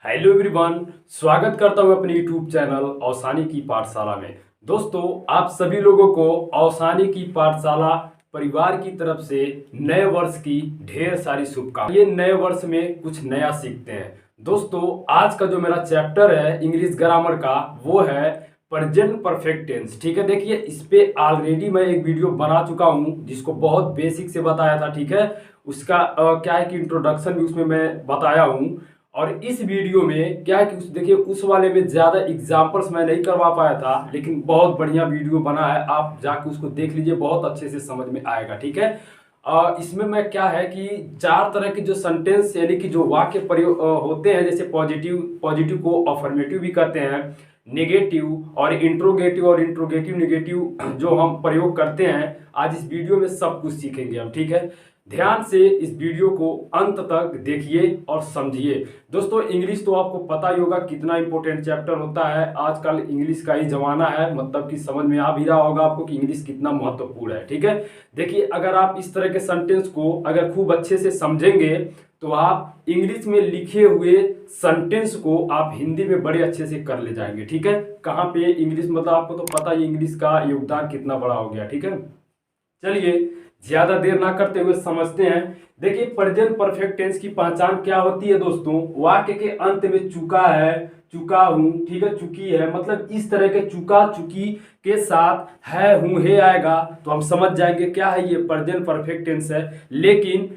Hello everyone, स्वागत करता हूं अपने यूट्यूब चैनल औसानी की पाठशाला में। दोस्तों, आप सभी लोगों को औसानी की पाठशाला परिवार की तरफ से नए वर्ष की ढेर सारी शुभकामनाएं। ये नए वर्ष में कुछ नया सीखते हैं। दोस्तों, आज का जो मेरा चैप्टर है इंग्लिश ग्रामर का, वो है प्रेजेंट परफेक्ट टेंस। ठीक है, देखिए इस पे ऑलरेडी मैं एक वीडियो बना चुका हूं जिसको बहुत बेसिक से बताया था। ठीक है, उसका क्या है कि इंट्रोडक्शन भी उसमें मैं बताया हूं। और इस वीडियो में क्या है कि देखिए उस वाले में ज़्यादा एग्जाम्पल्स मैं नहीं करवा पाया था, लेकिन बहुत बढ़िया वीडियो बना है, आप जाके उसको देख लीजिए, बहुत अच्छे से समझ में आएगा। ठीक है, इसमें मैं क्या है कि चार तरह के जो सेंटेंस यानी कि जो वाक्य प्रयोग होते हैं, जैसे पॉजिटिव, पॉजिटिव को अफर्मेटिव भी कहते हैं, नेगेटिव और इंट्रोगेटिव नेगेटिव जो हम प्रयोग करते हैं, आज इस वीडियो में सब कुछ सीखेंगे हम। ठीक है, ध्यान से इस वीडियो को अंत तक देखिए और समझिए। दोस्तों, इंग्लिश तो आपको पता ही होगा कितना इंपॉर्टेंट चैप्टर होता है। आजकल इंग्लिश का ही जमाना है, मतलब कि समझ में आ भी रहा होगा आपको कि इंग्लिश कितना महत्वपूर्ण है। ठीक है, देखिए अगर आप इस तरह के सेंटेंस को अगर खूब अच्छे से समझेंगे तो आप इंग्लिश में लिखे हुए सेंटेंस को आप हिंदी में बड़े अच्छे से कर ले जाएंगे। ठीक है, कहाँ पे इंग्लिश, मतलब आपको तो पता ही इंग्लिश का योगदान कितना बड़ा हो गया। ठीक है, चलिए ज्यादा देर ना करते हुए समझते हैं। देखिए प्रेजेंट परफेक्ट टेंस की पहचान क्या होती है दोस्तों। वाक्य के अंत में चुका है, चुका हूं, ठीक है, चुकी है, मतलब इस तरह के चुका चुकी के साथ है हूं हे आएगा तो हम समझ जाएंगे क्या है, ये प्रेजेंट परफेक्ट टेंस है। लेकिन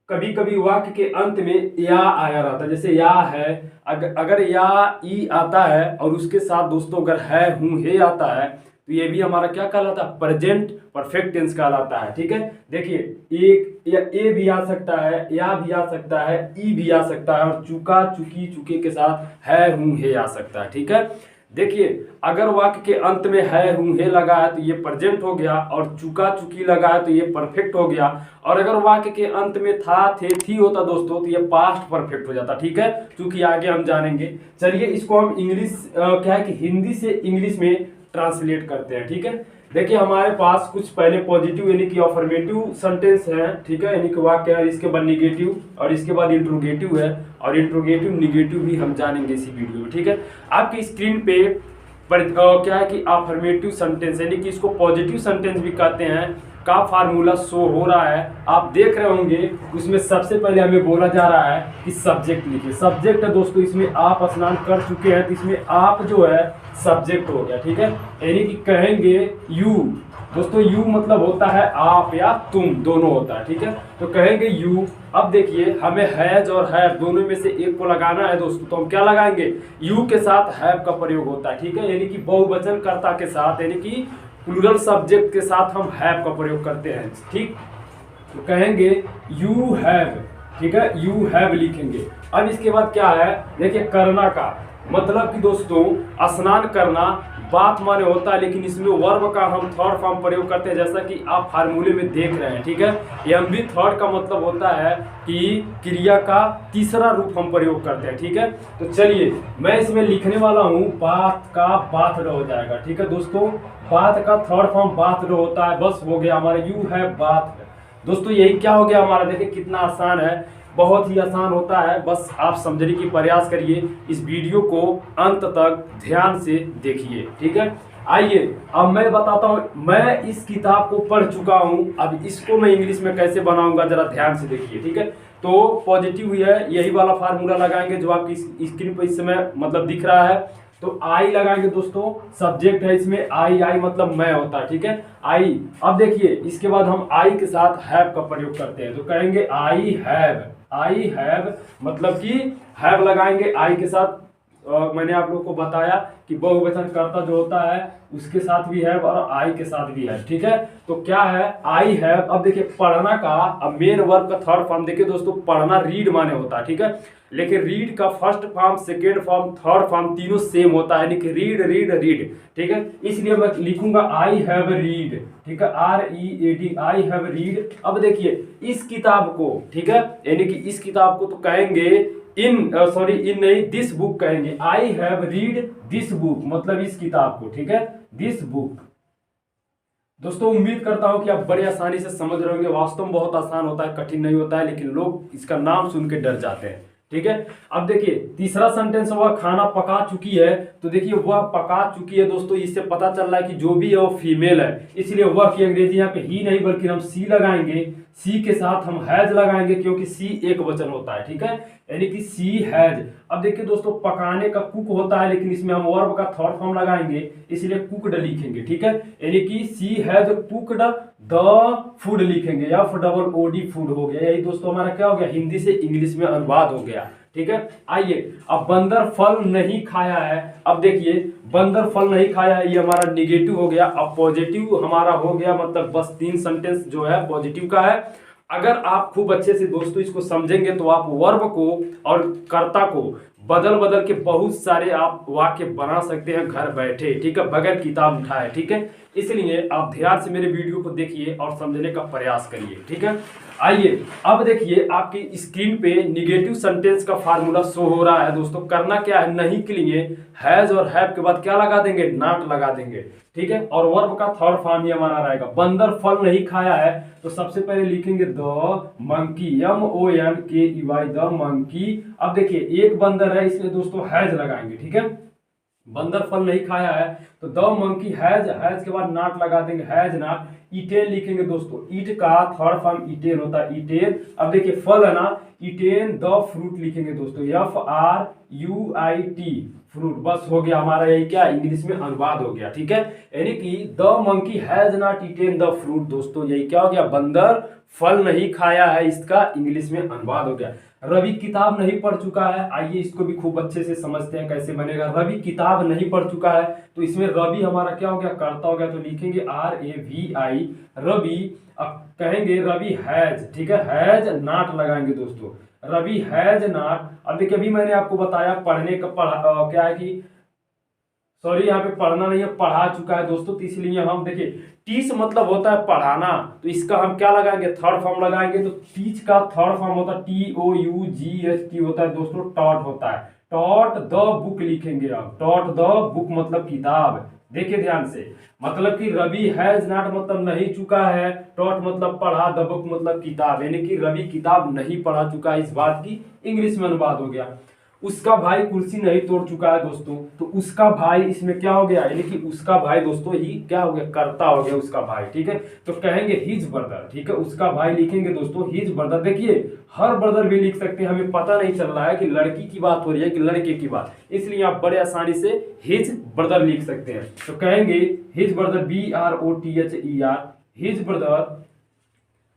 कभी कभी वाक्य के अंत में या आया रहता है, जैसे या है, अगर या ई आता है और उसके साथ दोस्तों अगर है हूं हे आता है तो ये भी हमारा क्या कहलाता है, प्रेजेंट परफेक्ट टेंस कहलाता है। ठीक है, देखिए एक या ए भी आ सकता है, या भी आ सकता है, ई भी आ सकता है, और चुका चुकी चुके के साथ है हूं हे आ सकता है। ठीक है, देखिए अगर वाक्य के अंत में है हूं हे लगा है तो ये प्रेजेंट हो गया, और चुका चुकी लगा है तो ये परफेक्ट हो गया। और अगर वाक्य के अंत में था थे थी होता दोस्तों तो ये पास्ट परफेक्ट हो जाता। ठीक है, क्योंकि आगे हम जानेंगे। चलिए इसको हम इंग्लिश क्या है कि हिंदी से इंग्लिश में ट्रांसलेट करते हैं। ठीक है, देखिए हमारे पास कुछ पहले पॉजिटिव यानी कि अफर्मेटिव सेंटेंस है। ठीक है, यानी कि वाक्य है, इसके बाद निगेटिव और इसके बाद इंट्रोगेटिव है, और इंट्रोगेटिव निगेटिव भी हम जानेंगे इसी वीडियो में। ठीक है, आपकी स्क्रीन पे पर क्या है कि अफर्मेटिव सेंटेंस यानी कि इसको पॉजिटिव सेंटेंस भी कहते हैं का फार्मूला शो हो रहा है, आप देख रहे होंगे। उसमें सबसे पहले हमें बोला जा रहा है कि सब्जेक्ट लिखिए। सब्जेक्ट है दोस्तों, इसमें आप स्नान कर चुके हैं तो इसमें आप जो है सब्जेक्ट हो गया। ठीक है, यानी कि कहेंगे यू। दोस्तों यू मतलब होता है आप या तुम, दोनों होता है। ठीक है, तो कहेंगे यू। अब देखिए हमें हैज और हैव दोनों में से एक को लगाना है दोस्तों, तो हम क्या लगाएंगे, यू के साथ हैव का प्रयोग होता है। ठीक है, यानी कि बहुवचन कर्ता के साथ यानी कि प्लूरल सब्जेक्ट के साथ हम हैव का प्रयोग करते हैं। ठीक, तो कहेंगे यू हैव। ठीक है, यू हैव लिखेंगे। अब इसके बाद क्या है, देखिए करना का मतलब कि दोस्तों स्नान करना बात माने होता है, लेकिन इसमें वर्ब का हम थर्ड फॉर्म प्रयोग करते हैं, जैसा कि आप फार्मूले में देख रहे हैं। ठीक है, एम भी थर्ड का मतलब होता है कि क्रिया का तीसरा रूप हम प्रयोग करते हैं। ठीक है, तो चलिए मैं इसमें लिखने वाला हूं बात का बाथ हो जाएगा। ठीक है दोस्तों, बात का थर्ड फॉर्म बाथ होता है, बस हो गया हमारा यू है बात। दोस्तों यही क्या हो गया हमारा, देखिए कितना आसान है, बहुत ही आसान होता है, बस आप समझने की प्रयास करिए। इस वीडियो को अंत तक ध्यान से देखिए। ठीक है, आइए अब मैं बताता हूं, मैं इस किताब को पढ़ चुका हूं, अब इसको मैं इंग्लिश में कैसे बनाऊंगा जरा ध्यान से देखिए। ठीक है, तो पॉजिटिव है, यही वाला फार्मूला लगाएंगे जो आपकी स्क्रीन पर इस समय मतलब दिख रहा है। तो आई लगाएंगे दोस्तों, सब्जेक्ट है इसमें आई, आई मतलब मैं होता है। ठीक है, आई। अब देखिए इसके बाद हम आई के साथ हैव का प्रयोग करते हैं, तो कहेंगे आई हैव। आई हैव मतलब कि हैव लगाएंगे आई के साथ। मैंने आप लोगों को बताया कि बहुवचन कर्ता जो होता है उसके साथ भी है और आई के साथ भी है। ठीक है, तो क्या है आई हैव। अब देखिए पढ़ना का, अब मेन वर्ब का थर्ड फॉर्म देखिए दोस्तों, पढ़ना रीड माने होता है। ठीक है, लेकिन रीड का first form, second form, third form तीनों सेम होता है, यानी कि रीड रीड रीड। ठीक है, इसलिए मैं लिखूंगा आई हैव रीड। ठीक है, READ, आई हैव रीड। अब देखिए इस किताब को, ठीक है, यानी कि इस किताब को तो कहेंगे इन नहीं, दिस बुक कहेंगे। I have read this book मतलब इस किताब को। ठीक है, दिस बुक। दोस्तों उम्मीद करता हूं कि आप बड़ी आसानी से समझ रहे होंगे। वास्तव में बहुत आसान होता है, कठिन नहीं होता है, लेकिन लोग इसका नाम सुन के डर जाते हैं। ठीक है। अब देखिए तीसरा सेंटेंस, वह खाना पका चुकी है। तो देखिए वह पका चुकी है दोस्तों, इससे पता चल रहा है कि जो भी है वो फीमेल है, इसलिए वह की अंग्रेजी यहाँ पे ही नहीं बल्कि हम सी लगाएंगे। सी के साथ हम हैज लगाएंगे क्योंकि सी एक वचन होता है, ठीक है, यानी कि सी हैज। अब देखिए दोस्तों पकाने का कुक होता है, लेकिन इसमें हम वर्ब का थर्ड फॉर्म लगाएंगे, इसलिए कुकड लिखेंगे, ठीक है, यानी कि सी हैज कुकड द फूड लिखेंगे, या डबल ओडी फूड हो गया। यही दोस्तों हमारा क्या हो गया, हिंदी से इंग्लिश में अनुवाद हो गया, ठीक है। आइए अब बंदर फल नहीं खाया है। अब देखिए बंदर फल नहीं खाया है, ये हमारा निगेटिव हो गया। अब पॉजिटिव हमारा हो गया, मतलब बस 3 सेंटेंस जो है पॉजिटिव का है। अगर आप खूब अच्छे से दोस्तों इसको समझेंगे तो आप वर्ब को और कर्ता को बदल बदल के बहुत सारे आप वाक्य बना सकते हैं घर बैठे, ठीक है, बगैर किताब उठाए, ठीक है। इसलिए आप ध्यान से मेरे वीडियो को देखिए और समझने का प्रयास करिए, ठीक है। आइए अब देखिए आपकी स्क्रीन पे निगेटिव सेंटेंस का फार्मूला शो हो रहा है दोस्तों। करना क्या है, नहीं के लिए हैज और हैव के बाद क्या लगा देंगे, नॉट लगा देंगे, ठीक है। और वर्ब का थर्ड फॉर्म ये हमारा रहेगा। बंदर फल नहीं खाया है तो सबसे पहले लिखेंगे the monkey, MONKEY, the monkey. अब देखिए एक बंदर है इसलिए दोस्तों हैज लगाएंगे, ठीक है। बंदर फल नहीं खाया है तो द मंकी हैज, हैज के बाद नॉट लगा देंगे, हैज नॉट। ईटेन लिखेंगे दोस्तों, ईट का थर्ड फॉर्म ईटेन होता है, ईटेन। अब देखिए फल है ना, ईटेन द फ्रूट लिखेंगे दोस्तों, FRUIT फ्रूट। बस हो गया हमारा, यही क्या इंग्लिश में अनुवाद हो गया, ठीक है। यानी कि the monkey has not eaten the fruit दोस्तों, यही क्या हो गया, बंदर फल नहीं खाया है, इसका इंग्लिश में अनुवाद हो गया। रवि किताब नहीं पढ़ चुका है, आइए इसको भी खूब अच्छे से समझते हैं कैसे बनेगा। रवि किताब नहीं पढ़ चुका है तो इसमें रवि हमारा क्या हो गया, कर्ता हो गया, तो लिखेंगे RAVI रवि। अब कहेंगे रवि हैज, ठीक है, हैज नॉट लगाएंगे दोस्तों, रवि हैज नॉट। अब देखिए अभी मैंने आपको बताया पढ़ने का क्या है कि सॉरी यहाँ पे पढ़ना नहीं है, पढ़ा चुका है दोस्तों, तो इसलिए हम देखिए टीच मतलब होता है पढ़ाना, तो इसका हम क्या लगाएंगे, थर्ड फॉर्म लगाएंगे। तो टीच का थर्ड फॉर्म होता है TOUGHT होता है दोस्तों, टॉट होता है, टॉट द बुक लिखेंगे आप, टॉट द बुक मतलब किताब। देखिए ध्यान से, मतलब कि रवि हैज नॉट मतलब नहीं चुका है, टॉट मतलब पढ़ा, द बुक मतलब किताब, यानी कि रवि किताब नहीं पढ़ा चुका है, इस बात की इंग्लिश में अनुवाद हो गया। उसका भाई कुर्सी नहीं तोड़ चुका है दोस्तों, तो उसका भाई इसमें क्या हो गया, यानी कि उसका भाई दोस्तों ही क्या हो गया, कर्ता हो गया उसका भाई, ठीक है। तो कहेंगे हिज ब्रदर, ठीक है, उसका भाई लिखेंगे दोस्तों हिज ब्रदर। देखिए हर ब्रदर भी लिख सकते हैं, हमें पता नहीं चल रहा है कि लड़की की बात हो रही है कि लड़के की बात, इसलिए आप बड़े आसानी से हिज ब्रदर लिख सकते हैं। तो कहेंगे his brother, BROTHER, his brother.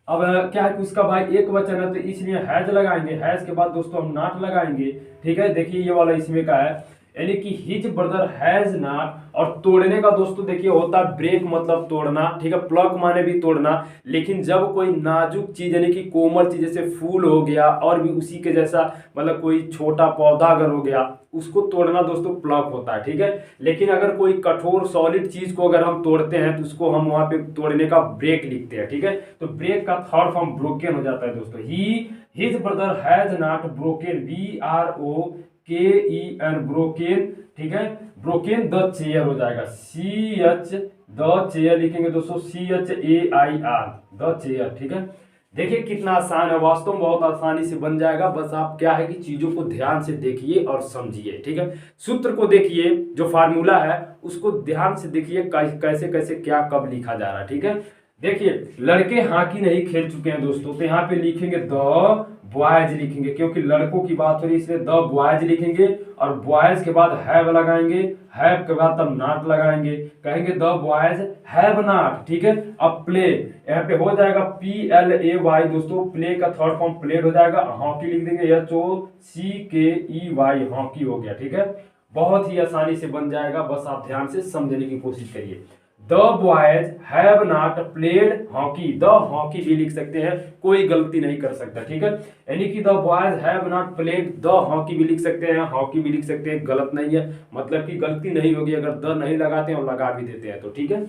अब क्या है कि उसका भाई एक वचन है तो इसलिए हैज लगाएंगे, हैज के बाद दोस्तों हम नॉट लगाएंगे, ठीक है। देखिए ये वाला इसमें का है, यानी कि हिज ब्रदर हैज नॉट। और तोड़ने का दोस्तों देखिए होता है ब्रेक मतलब तोड़ना, ठीक है, प्लग माने भी तोड़ना। लेकिन जब कोई नाजुक चीज यानी कि कोमल चीज जैसे फूल हो गया और भी उसी के जैसा मतलब कोई छोटा पौधा अगर हो गया, उसको तोड़ना दोस्तों प्लग होता है, ठीक है। लेकिन अगर कोई कठोर सॉलिड चीज को अगर हम तोड़ते हैं तो उसको हम वहां पे तोड़ने का ब्रेक लिखते हैं, ठीक है। तो ब्रेक का थर्ड फॉर्म ब्रोकन हो जाता है दोस्तों। His brother has not broken, BROKEN broken, ठीक है। ब्रोकन द चेयर हो जाएगा, CH द चेयर लिखेंगे दोस्तों, CHAIR द चेयर, ठीक है। देखिए कितना आसान है, वास्तव में बहुत आसानी से बन जाएगा। बस आप क्या है कि चीजों को ध्यान से देखिए और समझिए, ठीक है। सूत्र को देखिए, जो फार्मूला है उसको ध्यान से देखिए कैसे कैसे क्या कब लिखा जा रहा है, ठीक है। देखिए लड़के हॉकी नहीं खेल चुके हैं दोस्तों, तो यहाँ पे लिखेंगे द बॉयज लिखेंगे, क्योंकि लड़कों की बात हो रही है इसलिए द बॉयज लिखेंगे। और बॉयज के बाद हैव लगाएंगे, हैव के बाद तब नॉट लगाएंगे, कहेंगे द बॉयज हैव नॉट, ठीक है। अब प्ले यहाँ पे हो जाएगा PLAY दोस्तों, प्ले का थर्ड फॉर्म प्लेड हो जाएगा, हॉकी लिख देंगे HOCKEY, हॉकी हो गया, ठीक है। बहुत ही आसानी से बन जाएगा, बस आप ध्यान से समझने की कोशिश करिए। The boys have not played hockey, the hockey भी लिख सकते हैं, कोई गलती नहीं कर सकता, ठीक है। यानी कि the boys have not played the hockey भी लिख सकते हैं, हॉकी भी लिख सकते हैं, गलत नहीं है, मतलब कि गलती नहीं होगी अगर द नहीं लगाते हैं और लगा भी देते हैं तो, ठीक है।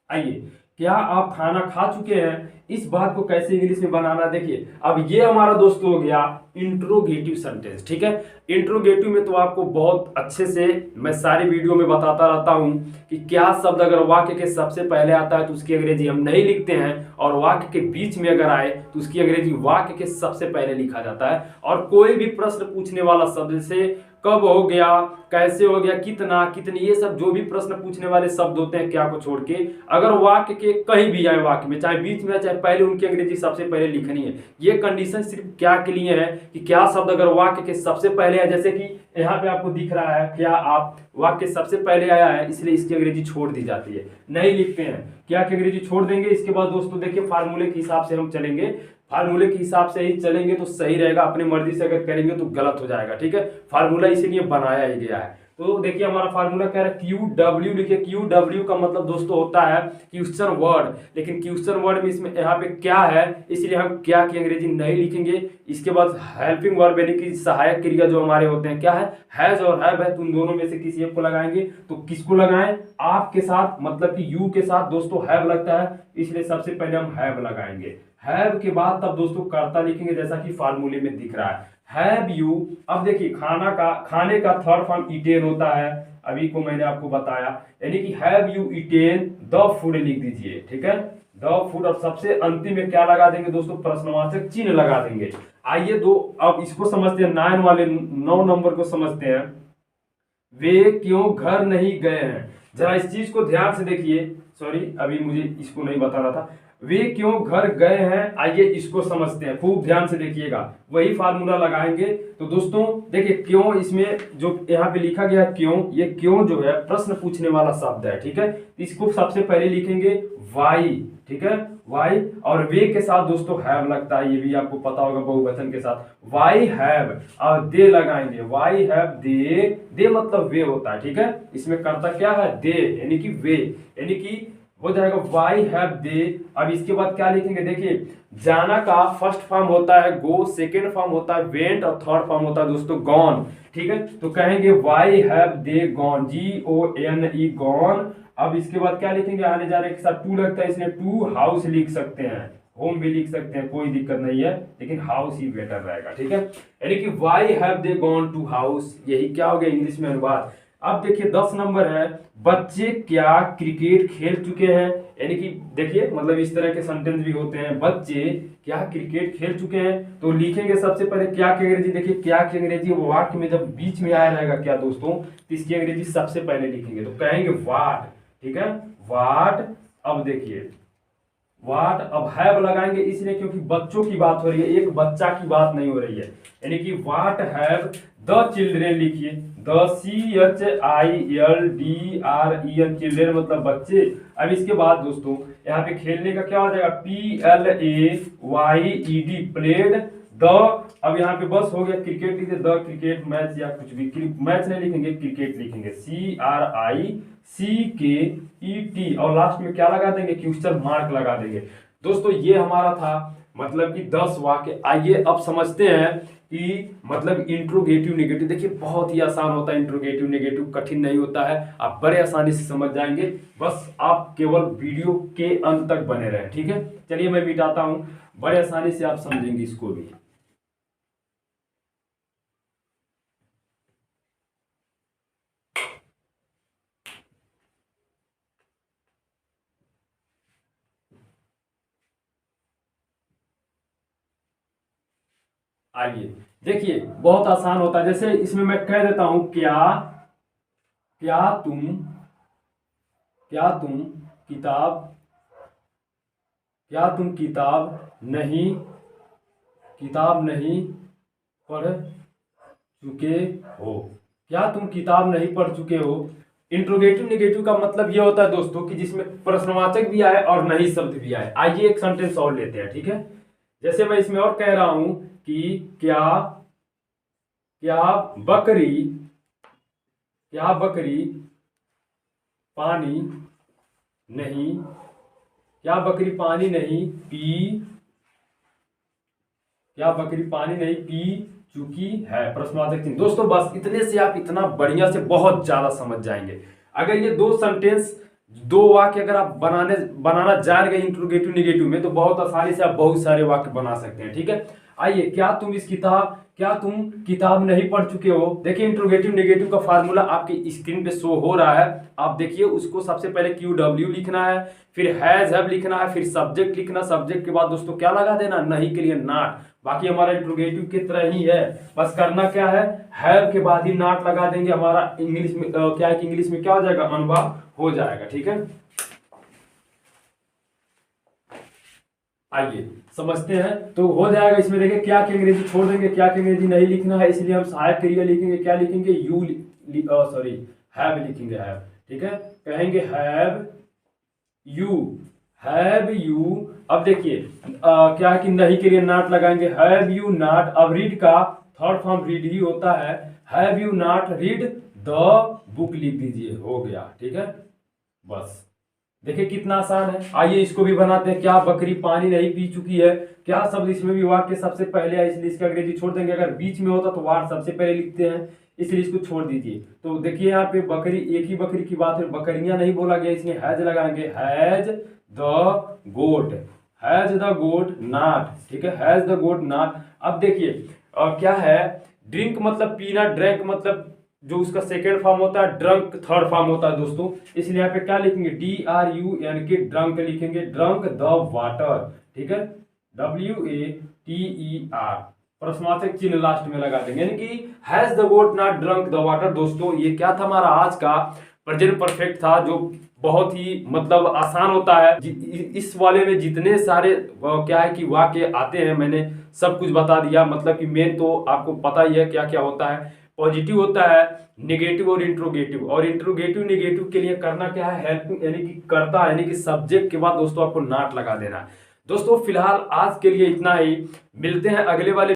आइए, क्या आप खाना खा चुके हैं, इस बात को कैसे इंग्लिश में बनाना, देखिए अब ये हमारा दोस्तों हो गया इंट्रोगेटिव सेंटेंस। ठीक है, इंट्रोगेटिव में तो आपको बहुत अच्छे से मैं सारी वीडियो में बताता रहता हूं कि क्या शब्द अगर वाक्य के सबसे पहले आता है तो उसकी अंग्रेजी हम नहीं लिखते हैं, और वाक्य के बीच में अगर आए तो उसकी अंग्रेजी वाक्य के सबसे पहले लिखा जाता है। और कोई भी प्रश्न पूछने वाला शब्द से कब हो गया, कैसे हो गया, कितना, कितनी, ये सब जो भी प्रश्न पूछने वाले शब्द होते हैं क्या को छोड़ के, अगर वाक्य के कहीं भी आए, वाक्य में चाहे बीच में चाहे पहले, उनकी अंग्रेजी सबसे पहले लिखनी है। ये कंडीशन सिर्फ क्या के लिए है कि क्या शब्द अगर वाक्य के सबसे पहले है, जैसे कि यहाँ पे आपको दिख रहा है, क्या आप वाक्य सबसे पहले आया है इसलिए इसकी अंग्रेजी छोड़ दी जाती है, नहीं लिखते हैं, क्या की अंग्रेजी छोड़ देंगे। इसके बाद दोस्तों देखिए फार्मूले के हिसाब से हम चलेंगे, फार्मूले के हिसाब से ही चलेंगे तो सही रहेगा, अपनी मर्जी से अगर करेंगे तो गलत हो जाएगा। ठीक है, फार्मूला इसीलिए बनाया ही गया है। तो देखिए हमारा फार्मूला कह रहा है क्यू डब्ल्यू, लिखिए क्यू डब्ल्यू का मतलब दोस्तों होता है क्वेश्चन वर्ड, लेकिन क्वेश्चन वर्ड में इसमें यहाँ पे क्या है इसलिए हम क्या की अंग्रेजी नहीं लिखेंगे। इसके बाद हेल्पिंग वर्ब यानी कि सहायक क्रिया जो हमारे होते हैं क्या है, हैज और हैव है, तुम दोनों में से किसी एक को लगाएंगे। तो किसको लगाएं, आपके साथ, मतलब कि यू के साथ दोस्तों हैव लगता है, इसलिए सबसे पहले हम हैव लगाएंगे। हैव के बाद तब दोस्तों कर्ता लिखेंगे जैसा कि फार्मूले में दिख रहा है, हैव यू। अब देखिए खाने का थर्ड फॉर्म ईटेन होता है, अभी को मैंने आपको बताया, यानी कि have you eaten the food लिख दीजिए। ठीक है, द फूड, और सबसे अंतिम में क्या लगा देंगे दोस्तों, प्रश्नवाचक चिन्ह लगा देंगे। आइए दो अब इसको समझते हैं, 9 नंबर को समझते हैं। वे क्यों घर नहीं गए हैं, जरा इस चीज को ध्यान से देखिए, सॉरी अभी मुझे इसको नहीं बता रहा था, वे क्यों घर गए हैं, आइए इसको समझते हैं, खूब ध्यान से देखिएगा, वही फार्मूला लगाएंगे। तो दोस्तों देखिए क्यों, इसमें जो यहाँ पे लिखा गया क्यों, ये क्यों जो है प्रश्न पूछने वाला शब्द है। ठीक है, इसको सबसे पहले लिखेंगे वाई। ठीक है, वाई, और वे के साथ दोस्तों हैव लगता है, ये भी आपको पता होगा बहुवचन के साथ, वाई हैव, और दे लगाएंगे, वाई हैव दे, दे मतलब वे होता है। ठीक है, इसमें करता क्या है, दे, यानी कि वे, यानी कि हो जाएगा वाई हैव दे। अब इसके बाद क्या लिखेंगे, देखिए जाना का फर्स्ट फॉर्म होता है गो, सेकेंड फॉर्म होता है वेंट, और थर्ड फॉर्म होता है दोस्तों गॉन। ठीक है, तो कहेंगे Y have they gone, GONE gone. अब इसके बाद क्या लिखेंगे, आने जाने के साथ टू लगता है, इसलिए टू हाउस लिख सकते हैं, होम भी लिख सकते हैं, कोई दिक्कत नहीं है, लेकिन हाउस ही बेटर रहेगा। ठीक है, यानी कि why have they gone to house, यही क्या हो गया इंग्लिश में अनुवाद। अब देखिए 10 नंबर है, बच्चे क्या क्रिकेट खेल चुके हैं, यानी कि देखिए मतलब इस तरह के सेंटेंस भी होते हैं, बच्चे क्या क्रिकेट खेल चुके हैं। तो लिखेंगे सबसे पहले क्या की अंग्रेजी, देखिए क्या की अंग्रेजी वाक्य में जब बीच में आया रहेगा क्या दोस्तों, तो इसकी अंग्रेजी सबसे पहले लिखेंगे, तो कहेंगे वाट। ठीक है, वाट। अब देखिए वाट, अब हैव लगाएंगे इसलिए क्योंकि बच्चों की बात हो रही है, एक बच्चा की बात नहीं हो रही है, यानी कि वाट हैव द चिल्ड्रेन लिखिए, द CHILDREN, चिल्ड्रेन मतलब बच्चे। अब इसके बाद दोस्तों यहाँ पे खेलने का क्या हो जाएगा, PLAYED, प्लेड द। अब यहाँ पे बस हो गया, क्रिकेट लिखिए, द क्रिकेट मैच, या कुछ भी, मैच नहीं लिखेंगे, क्रिकेट लिखेंगे, CRICKET, और लास्ट में क्या लगा देंगे, क्वेश्चन मार्क लगा देंगे। दोस्तों ये हमारा था मतलब कि 10 वाक्य। आइए अब समझते हैं कि मतलब इंट्रोगेटिव नेगेटिव, देखिए बहुत ही आसान होता है, इंट्रोगेटिव नेगेटिव कठिन नहीं होता है, आप बड़े आसानी से समझ जाएंगे, बस आप केवल वीडियो के अंत तक बने रहें। ठीक है, चलिए मैं मिटाता हूं, बड़े आसानी से आप समझेंगे इसको भी। आइए देखिए बहुत आसान होता है, जैसे इसमें मैं कह देता हूं क्या, क्या तुम किताब, क्या तुम किताब नहीं पढ़ चुके हो, क्या तुम किताब नहीं पढ़ चुके हो। इंट्रोगेटिव नेगेटिव का मतलब यह होता है दोस्तों कि जिसमें प्रश्नवाचक भी आए और नहीं शब्द भी आए। आइए एक सेंटेंस और लेते हैं। ठीक है, जैसे मैं इसमें और कह रहा हूं कि क्या बकरी पानी नहीं पी चुकी है, प्रश्नवाचक चिन्ह। दोस्तों बस इतने से आप इतना बढ़िया से बहुत ज्यादा समझ जाएंगे। अगर ये दो वाक्य अगर आप बनाना जान गए इंट्रोगेटिव नेगेटिव में, तो बहुत आसानी से आप बहुत सारे वाक्य बना सकते हैं। ठीक है, आइए क्या तुम इस क्या तुम किताब नहीं पढ़ चुके हो? देखिए इंट्रोगेटिव नेगेटिव का फार्मूला आपकी स्क्रीन पे शो हो रहा है, आप देखिए उसको। सबसे पहले QW लिखना है, फिर हैज हैव लिखना है, फिर सब्जेक्ट लिखना, सब्जेक्ट के बाद दोस्तों क्या लगा देना, नहीं के लिए नॉट। बाकी हमारा इंट्रोगेटिव की तरह ही है, बस करना क्या है, हैव के बाद ही नॉट लगा देंगे। हमारा इंग्लिश में क्या है कि इंग्लिश में क्या हो जाएगा, अनुभाव हो जाएगा। ठीक है, आइए समझते हैं। तो हो जाएगा इसमें, देखिए क्या की अंग्रेजी छोड़ देंगे, क्या की अंग्रेजी नहीं लिखना है, इसलिए हम सहायक क्रिया लिखेंगे। क्या लिखेंगे, यू सॉरी हैव लिखेंगे, हैव। ठीक है, कहेंगे हैव यू। अब देखिए क्या है कि नहीं के लिए नॉट लगाएंगे, हैव यू नॉट। अब रीड का थर्ड फॉर्म रीड ही होता है, have you not read the book लिख दीजिए, हो गया। ठीक है, बस देखिए कितना आसान है। आइए इसको भी बनाते हैं। क्या बकरी पानी नहीं पी चुकी है, क्या शब्द इसमें भी वाक्य सबसे पहले है, इसलिए इसका अंग्रेजी छोड़ देंगे। अगर बीच में होता तो वार्ड सबसे पहले लिखते हैं, इसलिए इसको छोड़ दीजिए। तो देखिए यहाँ पे बकरी, एक ही बकरी की बात है, बकरियां नहीं बोला गया, इसलिए हैज लगाएंगे, has the goat, has the goat not. ठीक है, हैज द गोट नॉट। अब देखिए क्या है, ड्रिंक मतलब पीना, ड्रैंक मतलब जो उसका सेकेंड फॉर्म होता है, ड्रंक थर्ड फॉर्म होता है दोस्तों। इसलिए यहाँ पे क्या लिखेंगे, DRUNK ड्रंक लिखेंगे, ड्रंक द वाटर। ठीक है, WATER, प्रश्नवाचक चिन्ह लास्ट में लगा देंगे, यानी कि has the goat not drunk the water. दोस्तों ये क्या था, हमारा आज का प्रेजेंट परफेक्ट था, जो बहुत ही मतलब आसान होता है। इस वाले में जितने सारे क्या है कि वाक्य आते हैं, मैंने सब कुछ बता दिया। मतलब कि मेन तो आपको पता ही है क्या क्या होता है। पॉजिटिव होता है, नेगेटिव और इंट्रोगेटिव। और इंट्रोगेटिव नेगेटिव के लिए करना क्या है, हेल्पिंग यानी कि करता, यानी कि सब्जेक्ट के बाद दोस्तों आपको नॉट लगा देना है। दोस्तों फिलहाल आज के लिए इतना ही, मिलते हैं अगले वाले